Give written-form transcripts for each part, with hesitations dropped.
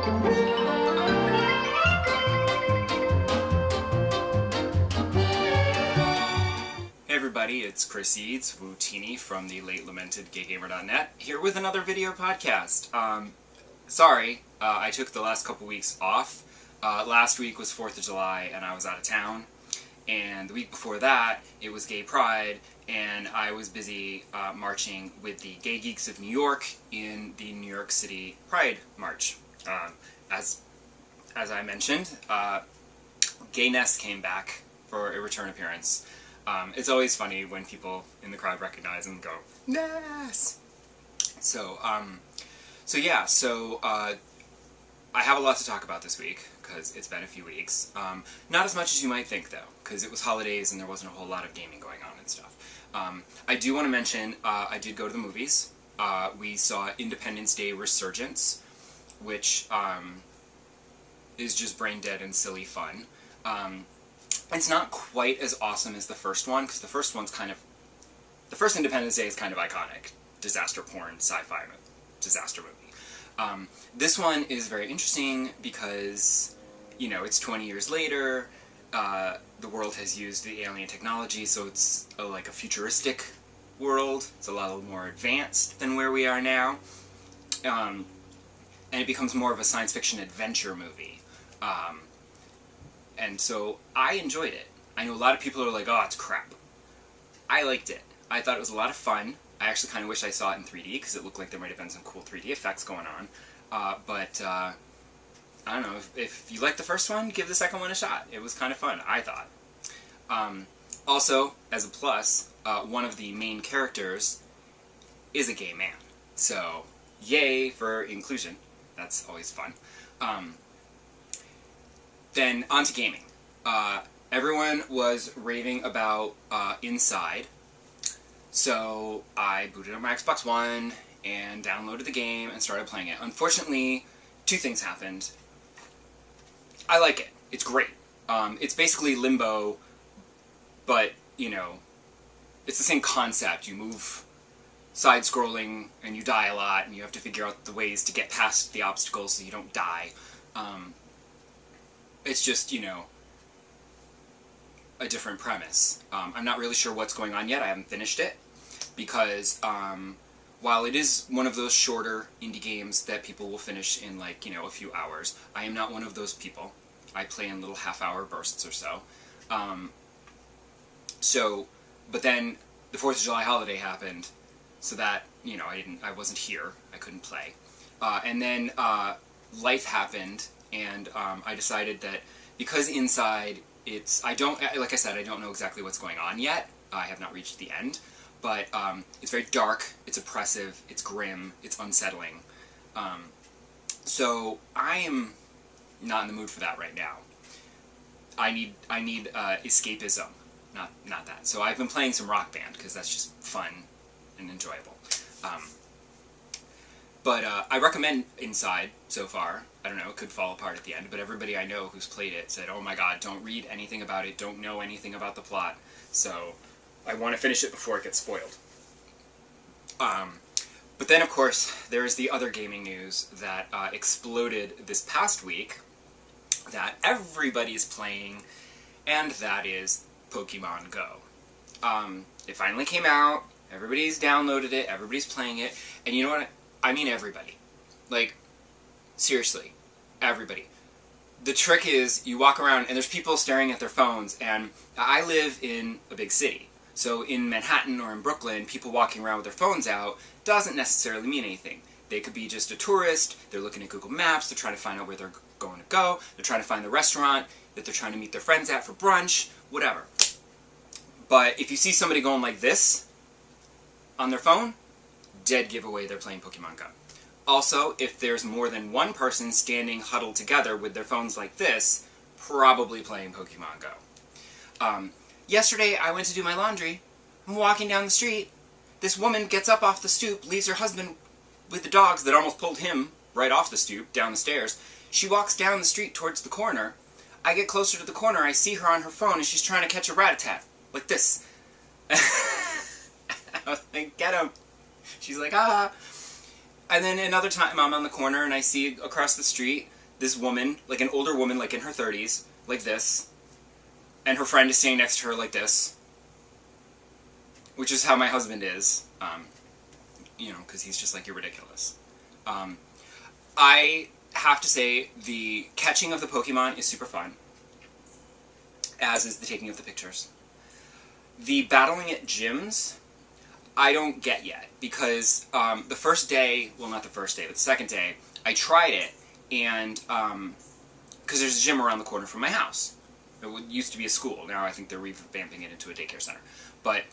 Hey everybody, it's Chris Eads, Wootini from the late lamented gaygamer.net, here with another video podcast. Sorry, I took the last couple weeks off. Last week was 4th of July and I was out of town, and the week before that it was Gay Pride, and I was busy marching with the Gay Geeks of New York in the New York City Pride March. As I mentioned, Gayness came back for a return appearance. It's always funny when people in the crowd recognize and go, Ness! So I have a lot to talk about this week, because it's been a few weeks. Not as much as you might think, though, because it was holidays and there wasn't a whole lot of gaming going on and stuff. I do want to mention, I did go to the movies. We saw Independence Day Resurgence, which is just brain dead and silly fun. It's not quite as awesome as the first one, because the first one's the first Independence Day is kind of iconic. Disaster porn, sci-fi disaster movie. This one is very interesting because, you know, it's 20 years later, the world has used the alien technology, so it's like a futuristic world. It's a lot more advanced than where we are now. And it becomes more of a science fiction adventure movie. And so I enjoyed it. I know a lot of people are like, oh, it's crap. I liked it. I thought it was a lot of fun. I actually kind of wish I saw it in 3D, because it looked like there might have been some cool 3D effects going on. But I don't know, if you liked the first one, give the second one a shot. It was kind of fun, I thought. Also, as a plus, one of the main characters is a gay man. So, yay for inclusion. That's always fun. Then, on to gaming. Everyone was raving about Inside, so I booted up my Xbox One and downloaded the game and started playing it. Unfortunately, two things happened. I like it. It's great. It's basically Limbo, but, you know, it's the same concept. You move side-scrolling, and you die a lot, and you have to figure out the ways to get past the obstacles so you don't die. It's just, you know, a different premise. I'm not really sure what's going on yet. I haven't finished it, because while it is one of those shorter indie games that people will finish in, like, you know, a few hours, I am not one of those people. I play in little half-hour bursts or so. But then the 4th of July holiday happened, so that, you know, I wasn't here. I couldn't play. And then life happened, and I decided that because Inside, like I said, I don't know exactly what's going on yet. I have not reached the end, but it's very dark, it's oppressive, it's grim, it's unsettling. So I am not in the mood for that right now. I need escapism, not that. So I've been playing some Rock Band, because that's just fun and enjoyable. But I recommend Inside so far. I don't know, it could fall apart at the end, but everybody I know who's played it said, oh my god, don't read anything about it, don't know anything about the plot. So I want to finish it before it gets spoiled. But then, of course, there's the other gaming news that exploded this past week that everybody's playing, and that is Pokemon Go. It finally came out, everybody's downloaded it, everybody's playing it, and you know what? I mean everybody. Like, seriously, everybody. The trick is, you walk around and there's people staring at their phones, and I live in a big city. So in Manhattan or in Brooklyn, people walking around with their phones out doesn't necessarily mean anything. They could be just a tourist, they're looking at Google Maps, they're trying to find out where they're going to go, they're trying to find the restaurant that they're trying to meet their friends at for brunch, whatever. But if you see somebody going like this on their phone, dead giveaway they're playing Pokemon Go. Also, if there's more than one person standing huddled together with their phones like this, probably playing Pokemon Go. Yesterday, I went to do my laundry. I'm walking down the street. This woman gets up off the stoop, leaves her husband with the dogs that almost pulled him right off the stoop, down the stairs. She walks down the street towards the corner. I get closer to the corner, I see her on her phone, and she's trying to catch a rat-a-tat. Like this. I was like, get him. She's like, ah. And then another time I'm on the corner and I see across the street this woman, like an older woman, like in her 30s, like this, and her friend is standing next to her like this, which is how my husband is, you know, because he's just like, you're ridiculous. I have to say, the catching of the Pokemon is super fun, as is the taking of the pictures. The battling at gyms, I don't get yet, because the first day, well, not the first day, but the second day, I tried it, and, because there's a gym around the corner from my house. It used to be a school, now I think they're revamping it into a daycare center. But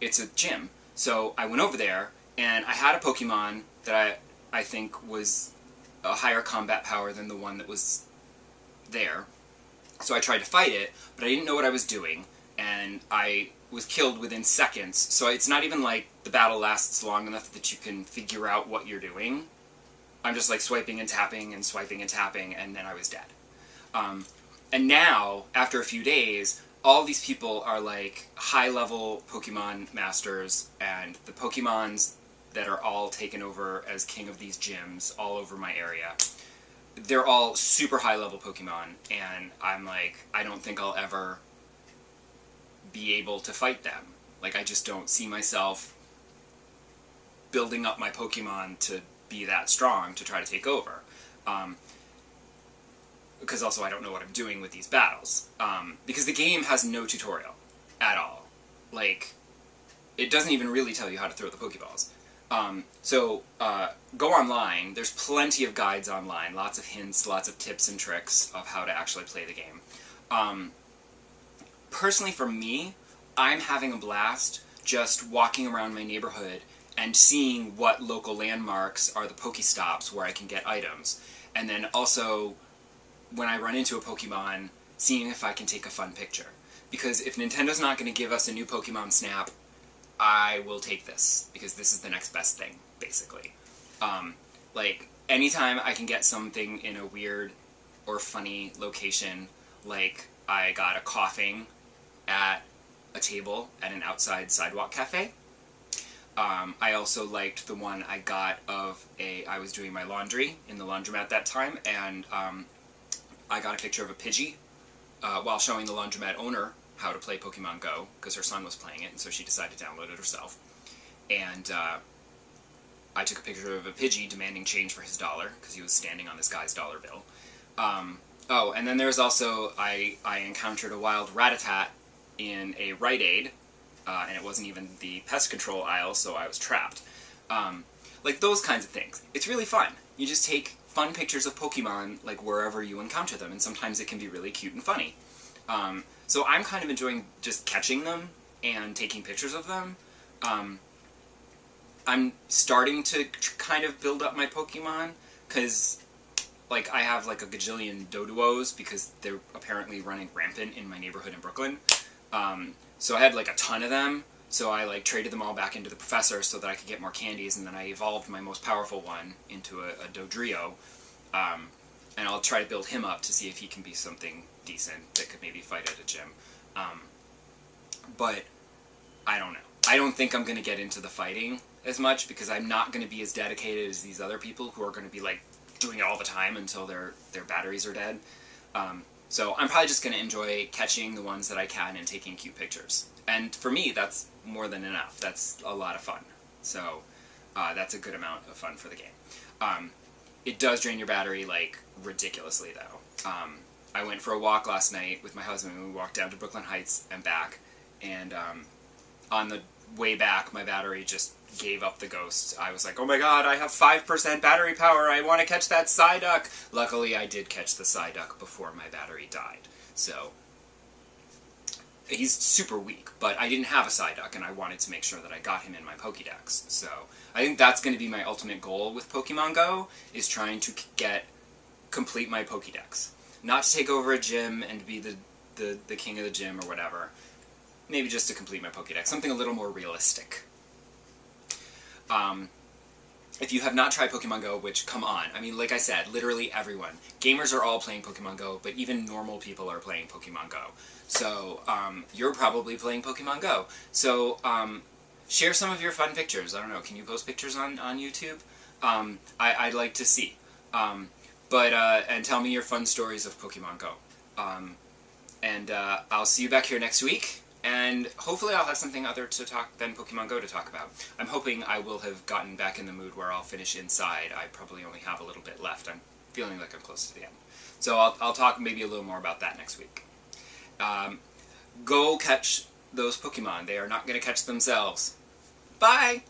it's a gym, so I went over there, and I had a Pokemon that I think was a higher combat power than the one that was there. So I tried to fight it, but I didn't know what I was doing, and I was killed within seconds. So it's not even like the battle lasts long enough that you can figure out what you're doing. I'm just like swiping and tapping and swiping and tapping, and then I was dead. And now, after a few days, all these people are like high-level Pokemon masters, and the Pokemons that are all taken over as king of these gyms all over my area, they're all super high-level Pokemon, and I'm like, I don't think I'll ever be able to fight them. Like, I just don't see myself building up my Pokemon to be that strong to try to take over. Because also I don't know what I'm doing with these battles. Because the game has no tutorial at all. Like, it doesn't even really tell you how to throw the Pokeballs. So go online. There's plenty of guides online, lots of hints, lots of tips and tricks of how to actually play the game. Personally, for me, I'm having a blast just walking around my neighborhood and seeing what local landmarks are the Pokestops where I can get items. And then also, when I run into a Pokemon, seeing if I can take a fun picture. Because if Nintendo's not going to give us a new Pokemon Snap, I will take this, because this is the next best thing, basically. Like, anytime I can get something in a weird or funny location, like I got a Coughing at a table at an outside sidewalk cafe. I also liked the one I got of I was doing my laundry in the laundromat that time, and I got a picture of a Pidgey while showing the laundromat owner how to play Pokemon Go, because her son was playing it, and so she decided to download it herself. And I took a picture of a Pidgey demanding change for his dollar, because he was standing on this guy's dollar bill. Oh, and then there's also, I encountered a wild Rattata in a Rite Aid, and it wasn't even the pest control aisle, so I was trapped. Like, those kinds of things. It's really fun. You just take fun pictures of Pokemon, like, wherever you encounter them, and sometimes it can be really cute and funny. So I'm kind of enjoying just catching them and taking pictures of them. I'm starting to kind of build up my Pokemon, because, like, I have, like, a gajillion Doduos, because they're apparently running rampant in my neighborhood in Brooklyn. So I had, like, a ton of them, so I, like, traded them all back into the Professor so that I could get more candies, and then I evolved my most powerful one into a Dodrio, and I'll try to build him up to see if he can be something decent that could maybe fight at a gym. But I don't know. I don't think I'm going to get into the fighting as much, because I'm not going to be as dedicated as these other people who are going to be, like, doing it all the time until their batteries are dead. So I'm probably just going to enjoy catching the ones that I can and taking cute pictures. And for me, that's more than enough. That's a lot of fun. So that's a good amount of fun for the game. It does drain your battery, like, ridiculously, though. I went for a walk last night with my husband, and we walked down to Brooklyn Heights and back, and on the way back, my battery just gave up the ghost. I was like, oh my god, I have 5% battery power, I want to catch that Psyduck! Luckily, I did catch the Psyduck before my battery died. So, he's super weak, but I didn't have a Psyduck, and I wanted to make sure that I got him in my Pokédex. So, I think that's going to be my ultimate goal with Pokemon Go, is trying to complete my Pokédex. Not to take over a gym and be the king of the gym or whatever. Maybe just to complete my Pokédex. Something a little more realistic. If you have not tried Pokemon Go, which, come on, I mean, like I said, literally everyone. Gamers are all playing Pokemon Go, but even normal people are playing Pokemon Go. So, you're probably playing Pokemon Go. So, share some of your fun pictures. I don't know, can you post pictures on YouTube? I'd like to see. But, and tell me your fun stories of Pokemon Go. And I'll see you back here next week, and hopefully I'll have something other to talk than Pokemon Go to talk about. I'm hoping I will have gotten back in the mood where I'll finish Inside. I probably only have a little bit left. I'm feeling like I'm close to the end. So I'll talk maybe a little more about that next week. Go catch those Pokemon. They are not going to catch themselves. Bye!